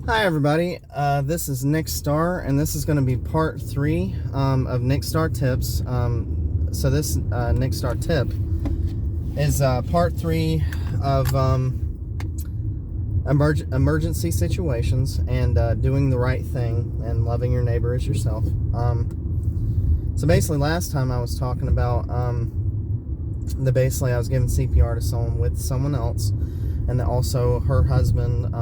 Hi everybody, this is NickStar, and this is going to be part 3 of NickStar tips. So this NickStar tip is part 3 of emergency situations and doing the right thing and loving your neighbor as yourself. So basically last time I was talking about basically I was giving CPR to someone with someone else, and also her husband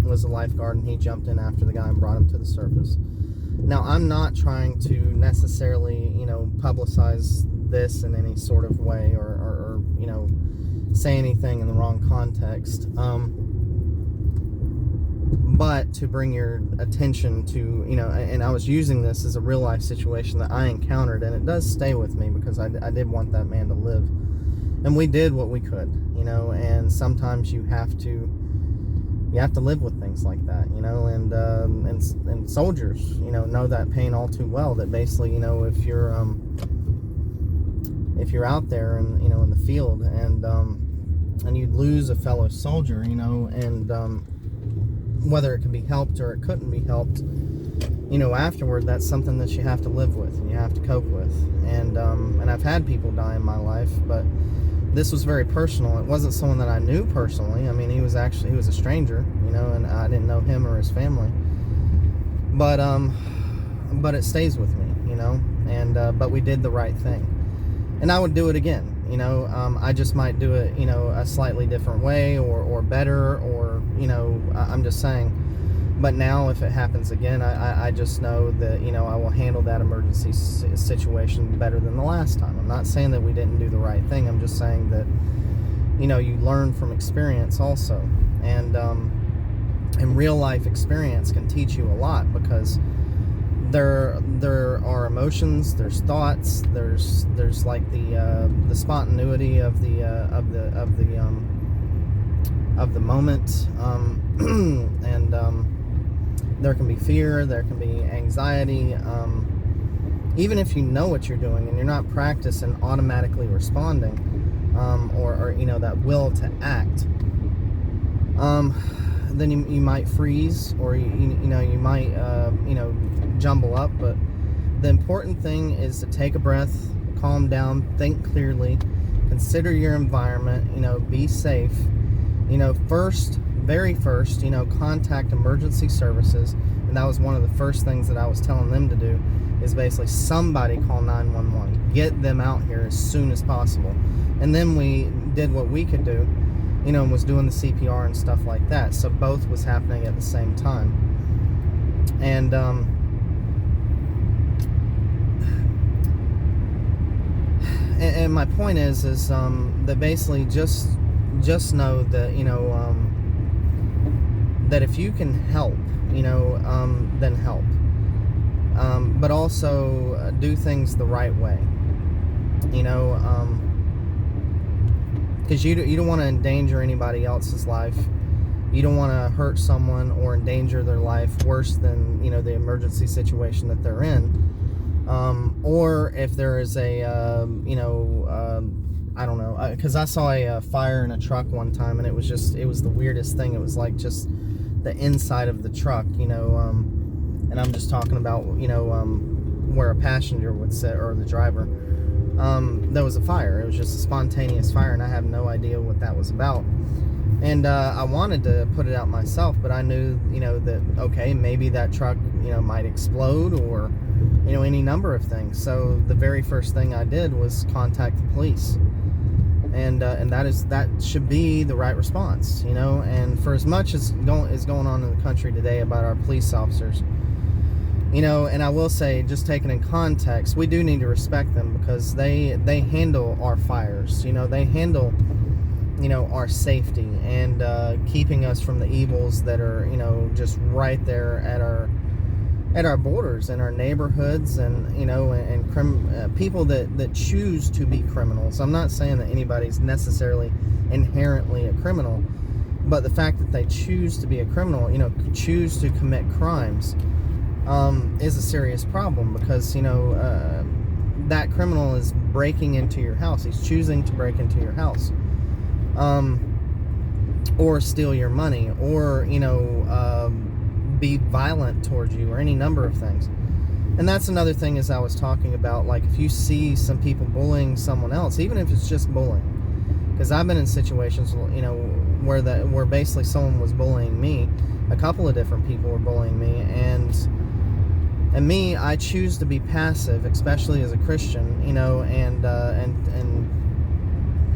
was a lifeguard, and he jumped in after the guy and brought him to the surface. Now, I'm not trying to necessarily, publicize this in any sort of way or say anything in the wrong context. But to bring your attention to, and I was using this as a real life situation that I encountered, and it does stay with me because I did want that man to live. And we did what we could, and sometimes you have to live with things like that, and soldiers, know that pain all too well, that basically, if you're out there and, in the field and you lose a fellow soldier, and whether it can be helped or it couldn't be helped, afterward, that's something that you have to live with and you have to cope with. And I've had people die in my life, but this was very personal. It wasn't someone that I knew personally. I mean, he was a stranger, and I didn't know him or his family. But it stays with me, and but we did the right thing. And I would do it again, I just might do it, a slightly different way or better, or, I'm just saying. But now if it happens again, I just know that, I will handle that emergency situation better than the last time. I'm not saying that we didn't do the right thing. I'm just saying that, you learn from experience also. And real life experience can teach you a lot, because there are emotions, there's thoughts, there's like the spontaneity of the moment, and there can be fear, there can be anxiety, even if you know what you're doing and you're not practicing automatically responding, or that will to act, then you might freeze, or you might jumble up. But the important thing is to take a breath, calm down, think clearly, consider your environment, be safe, very first, contact emergency services. And that was one of the first things that I was telling them to do, is basically somebody call 911, get them out here as soon as possible. And then we did what we could do, and was doing the CPR and stuff like that. So both was happening at the same time. And and my point is that basically just know that, that if you can help, then help. But also do things the right way, because you don't want to endanger anybody else's life. You don't want to hurt someone or endanger their life worse than, the emergency situation that they're in. Or if there is a, I don't know, because I saw a fire in a truck one time, and it was the weirdest thing. It was like just the inside of the truck, and I'm just talking about, where a passenger would sit, or the driver. There was a fire. It was just a spontaneous fire, and I have no idea what that was about. And I wanted to put it out myself, but I knew, that, okay, maybe that truck, might explode, or, any number of things. So the very first thing I did was contact the police. And that should be the right response, and for as much as going on in the country today about our police officers, and I will say, just taken in context, we do need to respect them, because they handle our fires, they handle, our safety, and keeping us from the evils that are, just right there at our borders, in our neighborhoods, and people that choose to be criminals. I'm not saying that anybody's necessarily inherently a criminal, but the fact that they choose to be a criminal, choose to commit crimes, is a serious problem, because that criminal is breaking into your house. He's choosing to break into your house. or steal your money, or be violent towards you, or any number of things. And that's another thing, as I was talking about, like if you see some people bullying someone else, even if it's just bullying, because I've been in situations where basically someone was bullying me, a couple of different people were bullying me, and me, I choose to be passive, especially as a Christian, and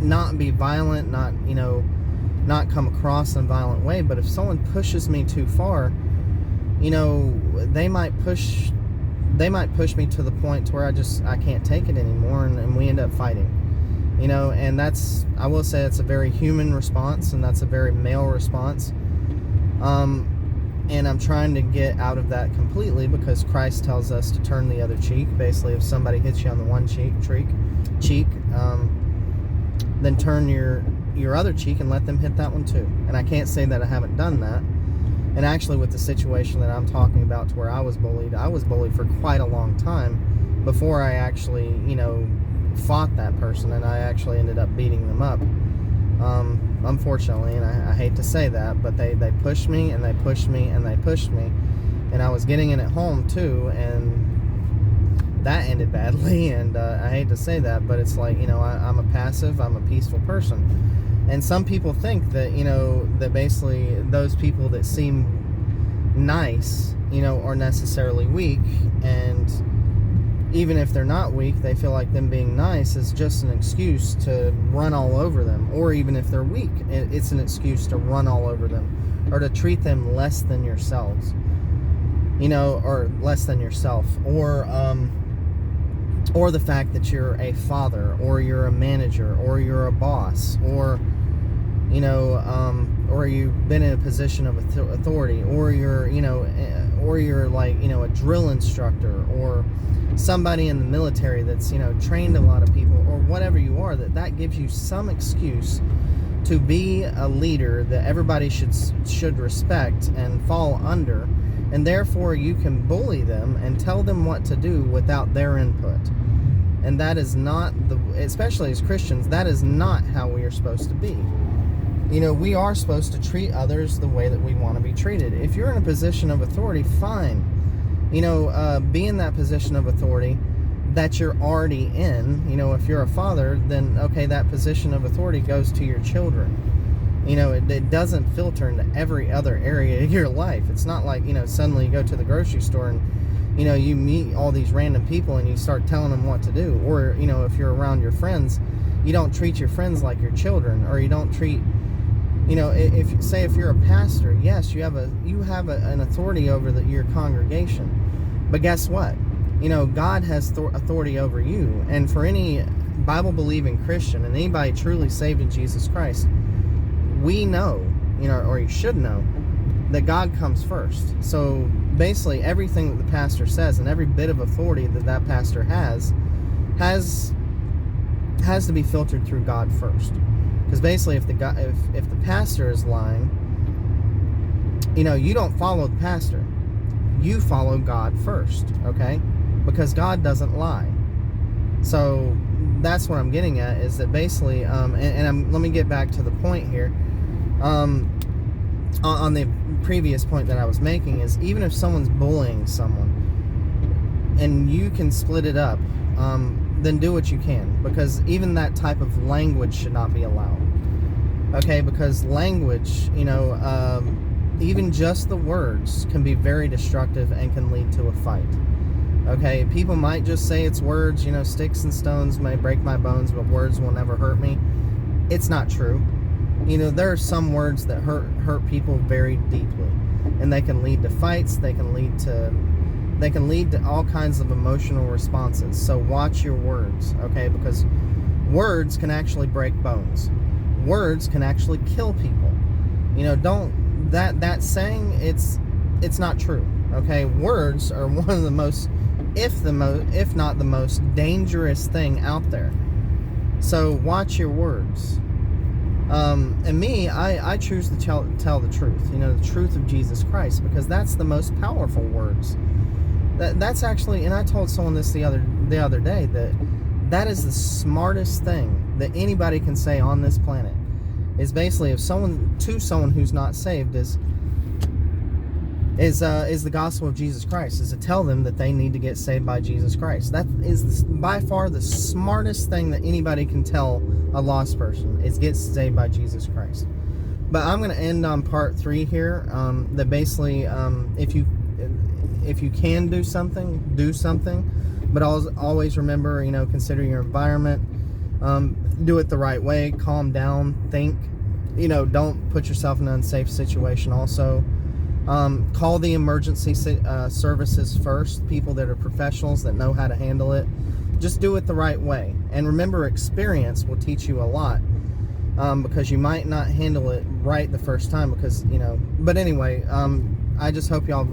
not be violent, not come across in a violent way. But if someone pushes me too far, they might push me to the point to where I can't take it anymore, and we end up fighting. And I will say it's a very human response, and that's a very male response. And I'm trying to get out of that completely, because Christ tells us to turn the other cheek. Basically, if somebody hits you on the one cheek, then turn your other cheek and let them hit that one too. And I can't say that I haven't done that. And actually, with the situation that I'm talking about, to where I was bullied for quite a long time before I actually, fought that person, and I actually ended up beating them up. Unfortunately, and I hate to say that, but they pushed me, and they pushed me, and they pushed me, and I was getting it at home too, and that ended badly. And I hate to say that, but it's like, I'm a peaceful person. And some people think that, that basically those people that seem nice, are necessarily weak. And even if they're not weak, they feel like them being nice is just an excuse to run all over them. Or even if they're weak, it's an excuse to run all over them, or to treat them less than yourselves, or less than yourself, or the fact that you're a father, or you're a manager, or you're a boss, or or you've been in a position of authority, or you're like, a drill instructor, or somebody in the military that's, trained a lot of people, or whatever you are, that gives you some excuse to be a leader that everybody should respect and fall under, and therefore you can bully them and tell them what to do without their input. And that is not especially as Christians, that is not how we are supposed to be. We are supposed to treat others the way that we want to be treated. If you're in a position of authority, fine. Be in that position of authority that you're already in. If you're a father, then okay, that position of authority goes to your children. It doesn't filter into every other area of your life. It's not like, suddenly you go to the grocery store and, you meet all these random people and you start telling them what to do. Or, if you're around your friends, you don't treat your friends like your children, or you don't treat, if you're a pastor, yes, you have an authority over your congregation. But guess what? God has authority over you. And for any Bible-believing Christian and anybody truly saved in Jesus Christ, we know, or you should know, that God comes first. So basically everything that the pastor says, and every bit of authority that pastor has to be filtered through God first. Because basically, if the pastor is lying, you don't follow the pastor. You follow God first, okay? Because God doesn't lie. So that's what I'm getting at, is that basically, let me get back to the point here. On the previous point that I was making, is even if someone's bullying someone, and you can split it up, then do what you can, because even that type of language should not be allowed. Okay, because language, even just the words can be very destructive and can lead to a fight. Okay, people might just say it's words, sticks and stones may break my bones, but words will never hurt me. It's not true. There are some words that hurt people very deeply, and they can lead to fights. They can lead to all kinds of emotional responses. So watch your words, okay? Because words can actually break bones. Words can actually kill people. Don't that saying, it's not true. Okay, words are one of the most, if not the most dangerous thing out there. So watch your words. And me, I choose to tell the truth. The truth of Jesus Christ, because that's the most powerful words. That's actually, and I told someone this the other day, that is the smartest thing that anybody can say on this planet, is basically if someone who's not saved is the gospel of Jesus Christ, is to tell them that they need to get saved by Jesus Christ. That is by far the smartest thing that anybody can tell a lost person, is get saved by Jesus Christ. But I'm going to end on part 3 here. That basically, if you can do something, do something. But always remember, consider your environment. Do it the right way. Calm down. Think. Don't put yourself in an unsafe situation. Also, call the emergency services first. People that are professionals that know how to handle it. Just do it the right way. And remember, experience will teach you a lot. Because you might not handle it right the first time. But anyway, I just hope y'all